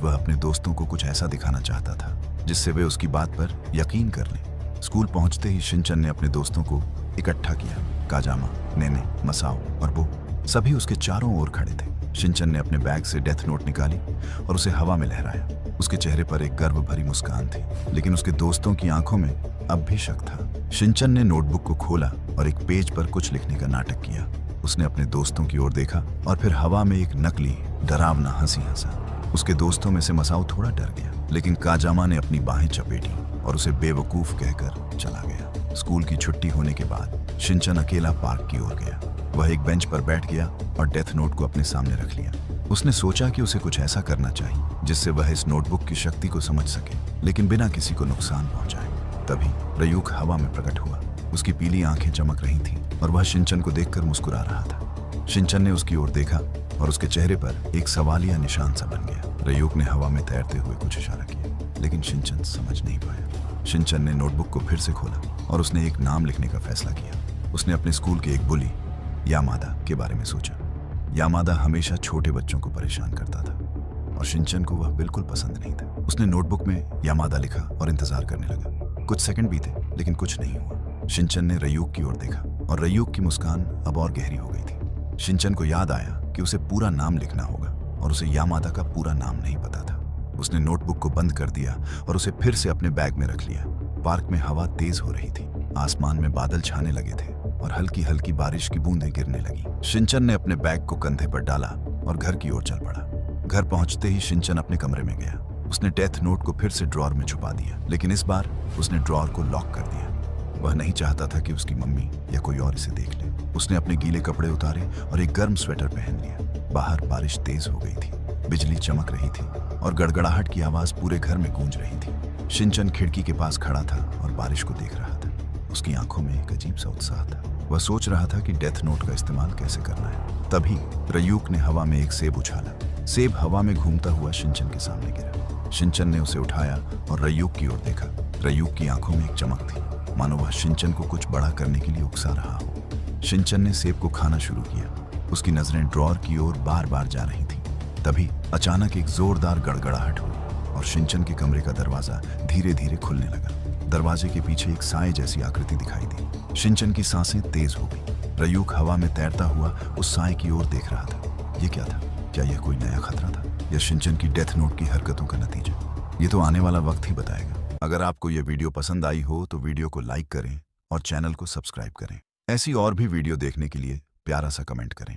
वह अपने दोस्तों को कुछ ऐसा दिखाना चाहता था जिससे वे उसकी बात पर यकीन कर लें। स्कूल पहुंचते ही शिनचैन ने अपने दोस्तों को इकट्ठा किया। काजामा, नेने, मसाओ और बो सभी उसके चारों ओर खड़े थे। शिनचैन ने अपने बैग से डेथ नोट निकाली और उसे हवा में लहराया। उसके चेहरे पर एक गर्व भरी मुस्कान थी, लेकिन उसके दोस्तों की आंखों में अब भी शक था। शिनचैन ने नोटबुक को खोला और एक पेज पर कुछ लिखने का नाटक किया। उसने अपने दोस्तों की ओर देखा और फिर हवा में एक नकली डरावना हंसी हंसा। उसके दोस्तों में से मसाओ थोड़ा डर गया, लेकिन काजामा ने अपनी बाहें चपेटी और उसे बेवकूफ कहकर चला गया। स्कूल की छुट्टी होने के बाद शिनचैन अकेला पार्क की ओर गया। वह एक बेंच पर बैठ गया और डेथ नोट को अपने सामने रख लिया। उसने सोचा कि उसे कुछ ऐसा करना चाहिए जिससे वह इस नोटबुक की शक्ति को समझ सके, लेकिन बिना किसी को नुकसान पहुंचाए। तभी रयूक हवा में प्रकट हुआ। उसकी पीली आंखें चमक रही थीं और वह शिनचैन को देखकर मुस्कुरा रहा था। शिनचैन ने उसकी ओर देखा और उसके चेहरे पर एक सवालिया निशान सा बन गया। रयूक ने हवा में तैरते हुए कुछ इशारा किया, लेकिन शिनचैन समझ नहीं पाया। शिनचैन ने नोटबुक को फिर से खोला और उसने एक नाम लिखने का फैसला किया। उसने अपने स्कूल के एक बुली यामादा के बारे में सोचा। यामादा हमेशा छोटे बच्चों को परेशान करता था और शिनचैन को वह बिल्कुल पसंद नहीं था। उसने नोटबुक में यामादा लिखा और इंतजार करने लगा। कुछ सेकंड बीते, लेकिन कुछ नहीं हुआ। शिनचैन ने रयूक की ओर देखा और रयूक की मुस्कान अब और गहरी हो गई थी। शिनचैन को याद आया कि उसे पूरा नाम लिखना होगा और उसे यामादा का पूरा नाम नहीं पता था। उसने नोटबुक को बंद कर दिया और उसे फिर से अपने बैग में रख लिया। पार्क में हवा तेज हो रही थी, आसमान में बादल छाने लगे थे और हल्की हल्की बारिश की बूंदें गिरने लगी। शिनचैन ने अपने बैग को कंधे पर डाला और घर की ओर चल पड़ा। घर पहुंचते ही शिनचैन अपने कमरे में गया। उसने डेथ नोट को फिर से ड्रॉर में छुपा दिया, लेकिन इस बार उसने ड्रॉर को लॉक कर दिया। वह नहीं चाहता था कि उसकी मम्मी या कोई और इसे देख ले। उसने अपने गीले कपड़े उतारे और एक गर्म स्वेटर पहन लिया। बाहर बारिश तेज हो गई थी, बिजली चमक रही थी और गड़गड़ाहट की आवाज पूरे घर में गूंज रही थी। शिनचैन खिड़की के पास खड़ा था और बारिश को देख रहा था। उसकी आंखों में एक अजीब सा उत्साह था। वह सोच रहा था कि डेथ नोट का इस्तेमाल कैसे करना है। तभी रयूक ने हवा में एक सेब उछाला। सेब हवा में घूमता हुआ शिनचैन के सामने गिरा। शिनचैन ने उसे उठाया और रयूक की ओर देखा। रयूक की आंखों में एक चमक थी, मानो वह शिनचैन को कुछ बड़ा करने के लिए उकसा रहा हो। शिनचैन ने सेब को खाना शुरू किया। उसकी नजरें ड्रॉर की ओर बार बार जा रही थीं। तभी अचानक एक जोरदार गड़गड़ाहट हुई और शिनचैन के कमरे का दरवाजा धीरे धीरे खुलने लगा। दरवाजे के पीछे एक साए जैसी आकृति दिखाई दी। शिनचैन की सांसें तेज हो गई। रयूक हवा में तैरता हुआ उस साए की ओर देख रहा था। ये क्या था? क्या यह कोई नया खतरा था या शिनचैन की डेथ नोट की हरकतों का नतीजा? ये तो आने वाला वक्त ही बताएगा। अगर आपको यह वीडियो पसंद आई हो तो वीडियो को लाइक करें और चैनल को सब्सक्राइब करें। ऐसी और भी वीडियो देखने के लिए प्यारा सा कमेंट करें।